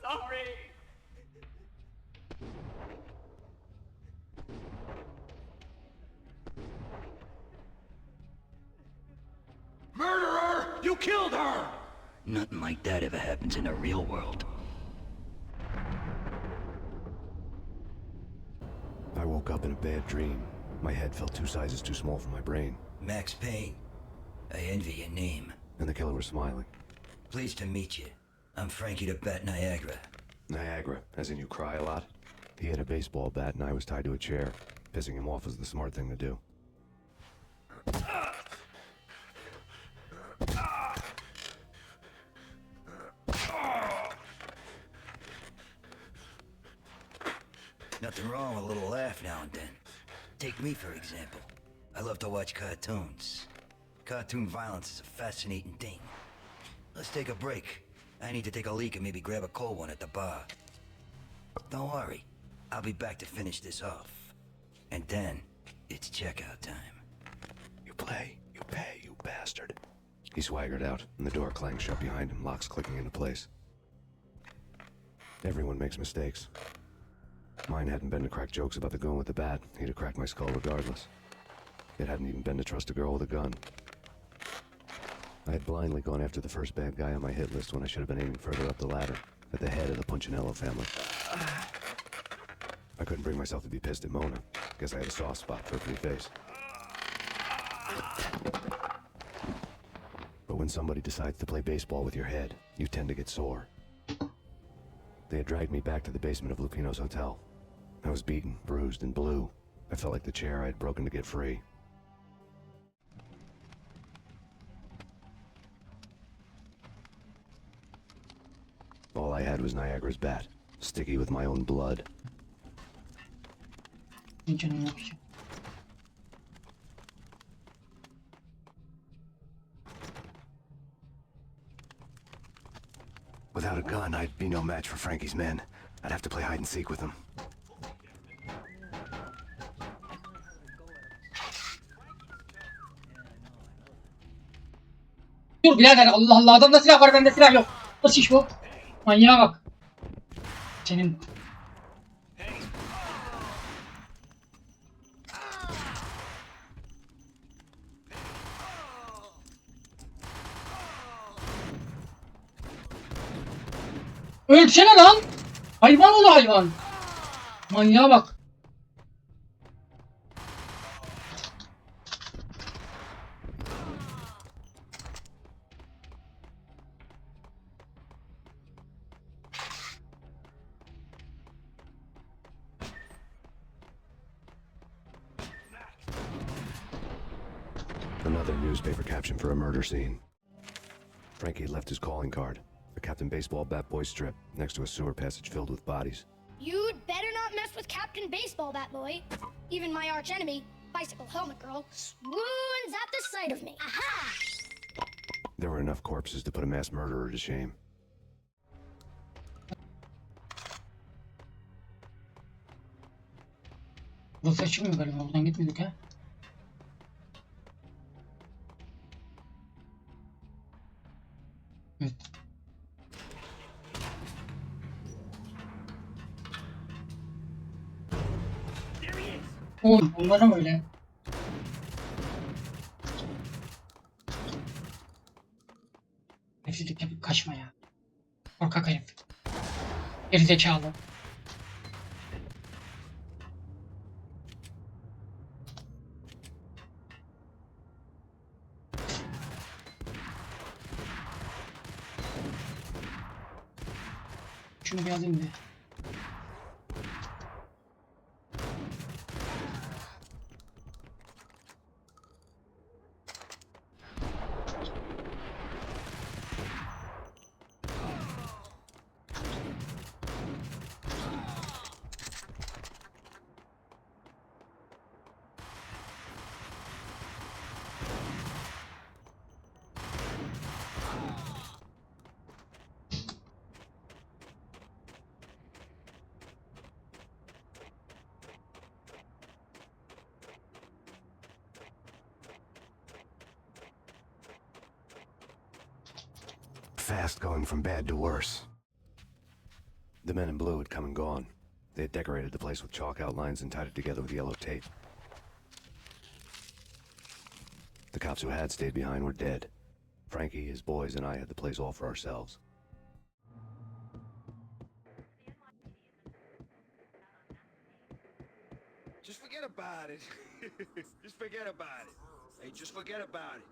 sorry. Murderer! You killed her! Nothing like that ever happens in the real world. I woke up in a bad dream. My head felt 2 sizes too small for my brain. Max Payne. I envy your name. And the killer was smiling. Pleased to meet you. I'm Frankie the Bat Niagara. Niagara, as in you cry a lot? He had a baseball bat and I was tied to a chair. Pissing him off was the smart thing to do. Nothing wrong with a little laugh now and then. Take me, for example. I love to watch cartoons. Cartoon violence is a fascinating thing. Let's take a break. I need to take a leak and maybe grab a cold one at the bar. Don't worry. I'll be back to finish this off. And then, it's checkout time. You play, you pay, you bastard. He swaggered out, and the door clanged shut behind him, locks clicking into place. Everyone makes mistakes. Mine hadn't been to crack jokes about the goon with the bat. He'd have cracked my skull regardless. It hadn't even been to trust a girl with a gun. I had blindly gone after the first bad guy on my hit list when I should have been aiming further up the ladder, at the head of the Punchinello family. I couldn't bring myself to be pissed at Mona. Guess I had a soft spot for a pretty face. But when somebody decides to play baseball with your head, you tend to get sore. They had dragged me back to the basement of Lupino's hotel. I was beaten, bruised, and blue. I felt like the chair I had broken to get free. All I had was Niagara's bat, sticky with my own blood. Canım yok ki. Without a gun, I'd be no match for Frankie's men. I'd have to play hide and seek with them. Dur birader, Allah Allah, adamda silah var, bende silah yok. Nasıl iş bu? Manyağa bak. Senin. Ölsene lan. Hayvan oğlu hayvan. Manyağa bak. Another newspaper caption for a murder scene. Frankie had left his calling card, a Captain Baseball Bat Boy strip, next to a sewer passage filled with bodies. You'd better not mess with Captain Baseball Bat Boy. Even my arch enemy, Bicycle Helmet Girl, swoons at the sight of me. Aha! There were enough corpses to put a mass murderer to shame. Burası açılmıyor galiba, buradan gitmedik ha. Evet. Oğlum bunlara mı öyle? Hepsizlik yapıp kaçma ya. Korkak herif. Gerizekalı. Şunu bir alayım bir. Fast going from bad to worse. The men in blue had come and gone. They had decorated the place with chalk outlines and tied it together with yellow tape. The cops who had stayed behind were dead. Frankie, his boys, and I had the place all for ourselves. Just forget about it. Just forget about it. Hey, just forget about it.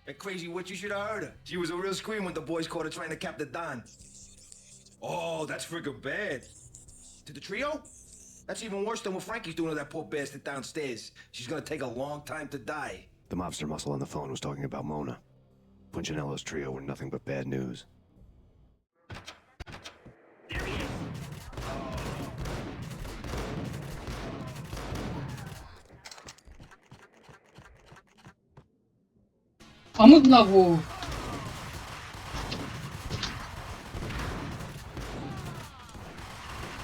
That crazy witch, you should have heard her. She was a real scream when the boys caught her trying to cap the Don. Oh, that's friggin' bad. To the trio? That's even worse than what Frankie's doing to that poor bastard downstairs. She's gonna take a long time to die. The mobster muscle on the phone was talking about Mona. Punchinello's trio were nothing but bad news. Pamuk lavuğu.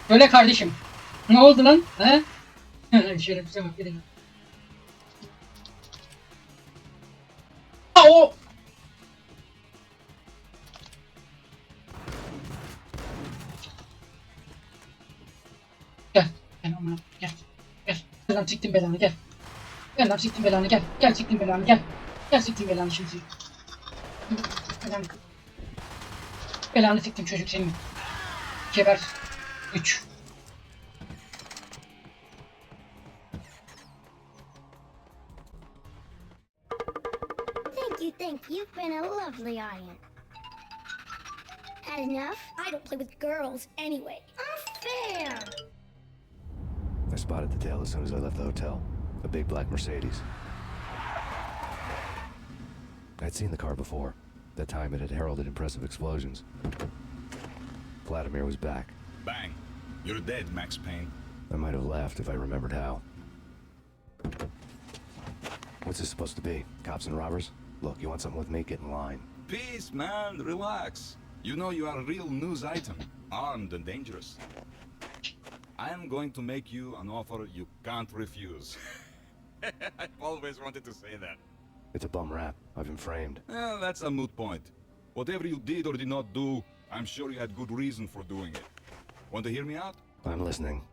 Öyle kardeşim. Ne oldu lan? He? Şerefsize bak gidin. O. Gel. Gel aman gel. Gel. Gel lan siktim belanı gel. Gel lan siktim belanı gel. Gel siktim belanı gel. Gel siktim belanı şimdi. Belanı. Belanı siktim çocuk senin. Geber. 3. Think you've been a lovely audience. Had enough? I don't play with girls anyway. Unfair! I spotted the tail as soon as I left the hotel. A big black Mercedes. I'd seen the car before. That time it had heralded impressive explosions. Vladimir was back. Bang! You're dead, Max Payne. I might have laughed if I remembered how. What's this supposed to be? Cops and robbers? Look, you want something with me? Get in line. Peace, man. Relax. You know you are a real news item. Armed and dangerous. I am going to make you an offer you can't refuse. I've always wanted to say that. It's a bum rap. I've been framed. Well, that's a moot point. Whatever you did or did not do, I'm sure you had good reason for doing it. Want to hear me out? I'm listening.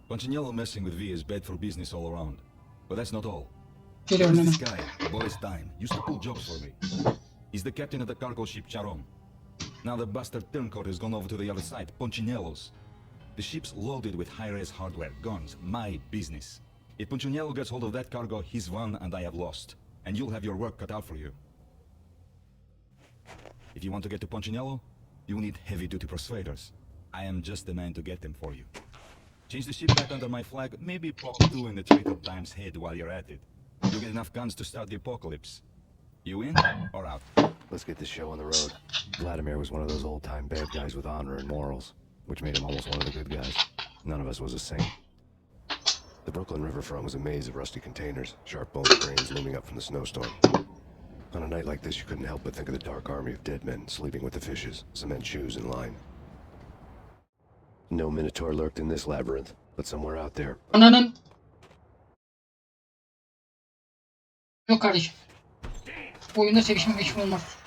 Punchinello messing with V is bad for business all around. But that's not all. Geliyorum There's hemen. this guy, Boris Time, used to pull jobs for me. He's the captain of the cargo ship Charon. Now the bastard turncoat has gone over to the other side, Punchinello's. The ship's loaded with high-res hardware, guns, my business. If Punchinello gets hold of that cargo, he's won and I have lost. And you'll have your work cut out for you. If you want to get to Punchinello, you need heavy-duty persuaders. I am just the man to get them for you. Change the ship back under my flag, maybe pop 2 in the traitor Time's head while you're at it. You'll get enough guns to start the apocalypse. You in or out? Let's get this show on the road. Vladimir was one of those old-time bad guys with honor and morals, which made him almost one of the good guys. None of us was a saint. The Brooklyn riverfront was a maze of rusty containers, sharp-boned cranes looming up from the snowstorm. On a night like this, you couldn't help but think of the dark army of dead men sleeping with the fishes, cement shoes in line. No Minotaur lurked in this labyrinth, but somewhere out there. Ananın. Yok kardeşim. Bu oyunda sevişme geçme olmaz.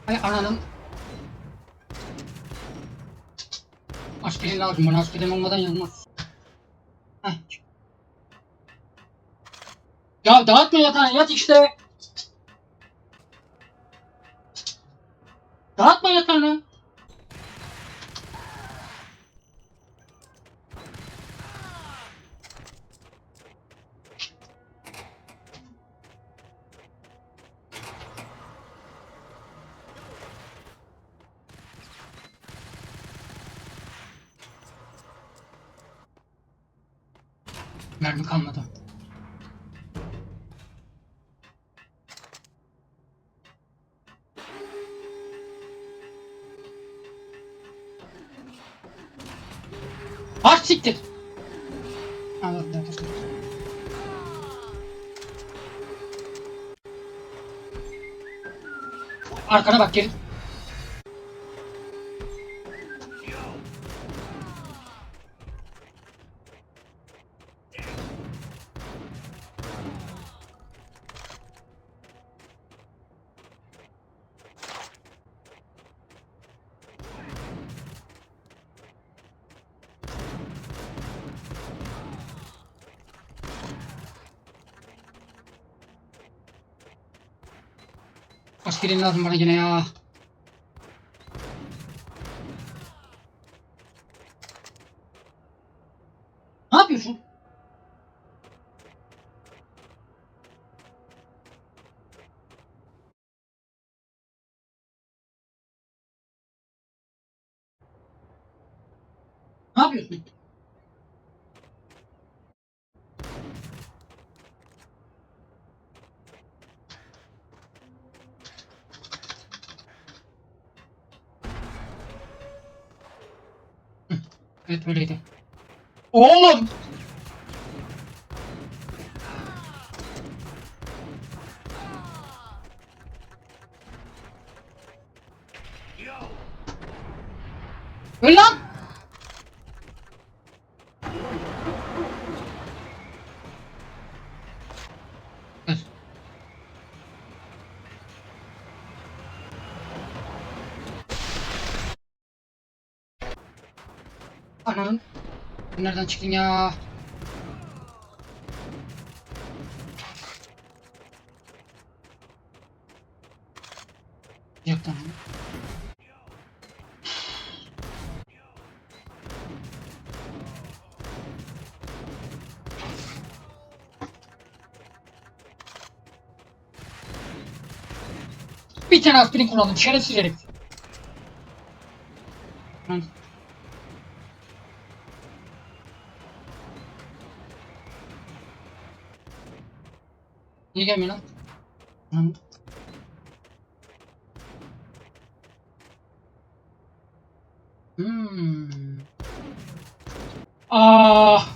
Ay ananın. Aspirin lazım bana. Aspirin olmadan yanmaz. Heh. Ya dağıtma yatağını, yat işte. Dağıtma yatağını. Mermi kalmadı. Aç siktir. Anladım arkadaşlar. Arkana bak geri. Aspirin lazım bana yine ya. Ne yapıyorsun? Ne yapıyorsun? Evet böyleydi. Oğlum! Öl lan! Öl. Ananın. Nereden çıktın ya? Yok tamam. Bir tane aspirin kullandım. Şerefsiz herif. Lan. Niye gelmiyor lan? Lan. Ah.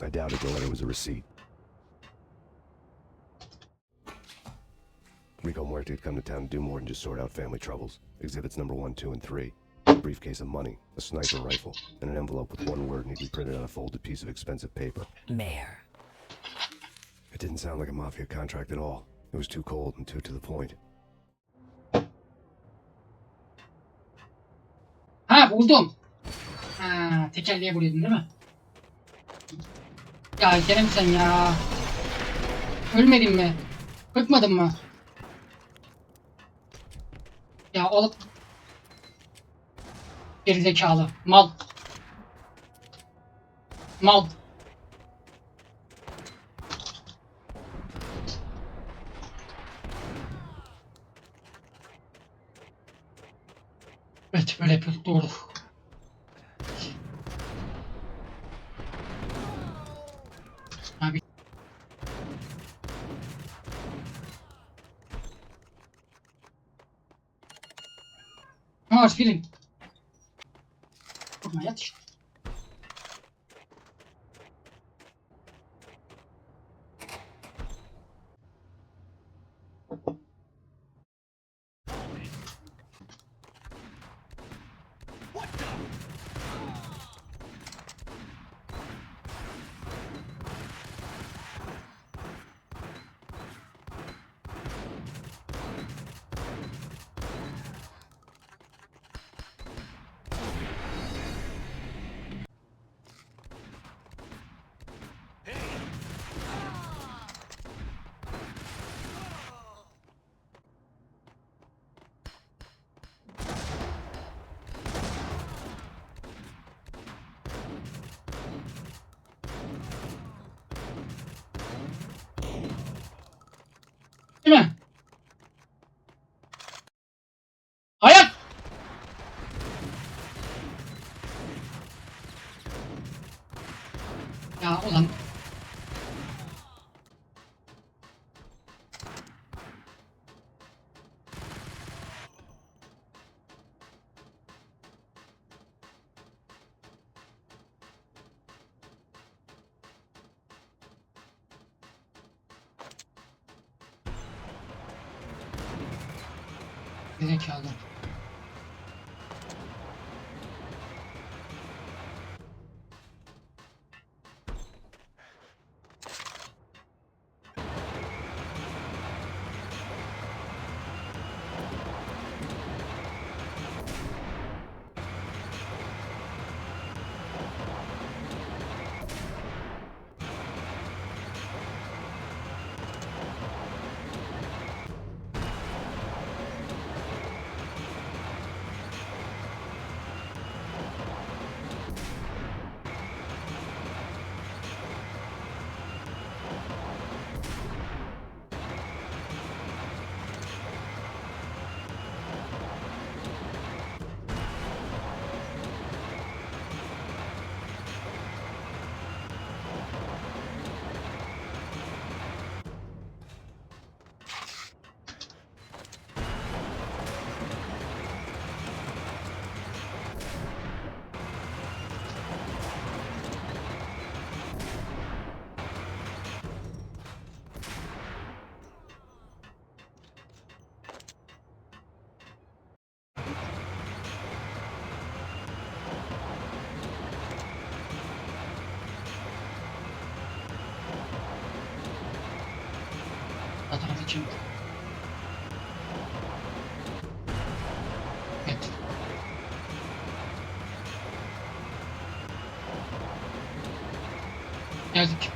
I doubted the letter was a receipt. Rico Muerte had come to town to do more than just sort out family troubles. Exhibits number 1, 2, and 3. A briefcase of money, a sniper rifle, and an envelope with one word neatly printed on a folded piece of expensive paper. Mayor. It didn't sound like a mafia contract at all. It was too cold and too to the point. Ha buldum. Ha tekerleğe vuruyordun değil mi? Ya gene mi sen ya? Ölmedin mi? Bıkmadın mı? Ya oğlum. Gerizekalı. Mal. Mal. Evet böyle yapıyoruz. Doğru. Abi. Ha aspirin. Vurma yat işte. Değil mi? Hayır! Ya ulan. Zekalı. Fotoğraf için. Evet. Geldik.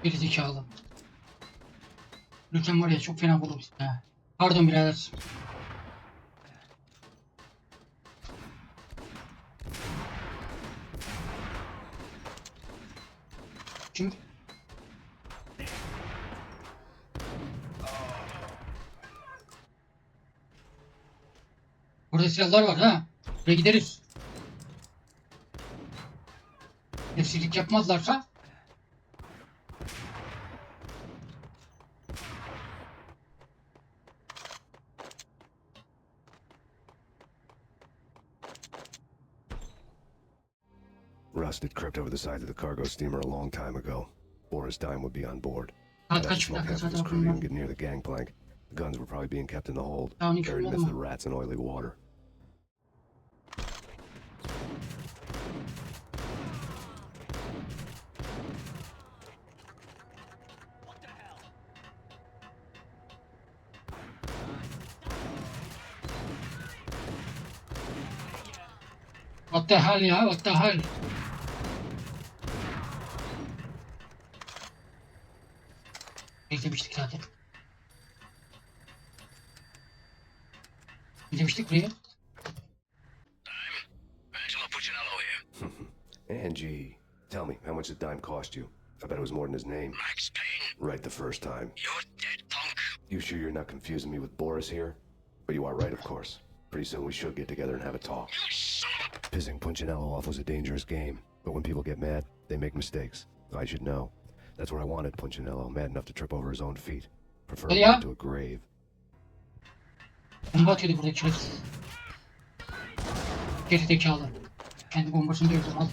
Geri zekalı. Lütfen var ya çok fena vurur. Pardon birader. Çünkü burada silahlar var ha. Buraya gideriz. Nefsilik yapmazlarsa Rust had crept over the side of the cargo steamer a long time ago. Boris Dime would be on board. saat I'd have to kaç bir smoke dakika half of zaten his crew to even okumam. get near the gangplank. The guns were probably being kept in the hold, Daha 12 buried olmadı amidst the mı? rats and oily water. What the hell ya? What the hell? Beklemiştik zaten. Beklemiştik buraya. Angie, tell me, how much did Dime cost you? I bet it was more than his name. Max Payne, Right the first time. you're dead, punk. You sure you're not confusing me with Boris here? But you are right, of course. Pretty soon we should get together and have a talk. You son of a... Pissing Punchinello off was a dangerous game, but when people get mad, they make mistakes. I should know. That's where I wanted Punchinello, mad enough to trip over his own feet. Preferably Yeah. into a grave. Bomba atıyordu buradaki şerefsiz. Geri zekalı. Kendi bombasını da öldürmez.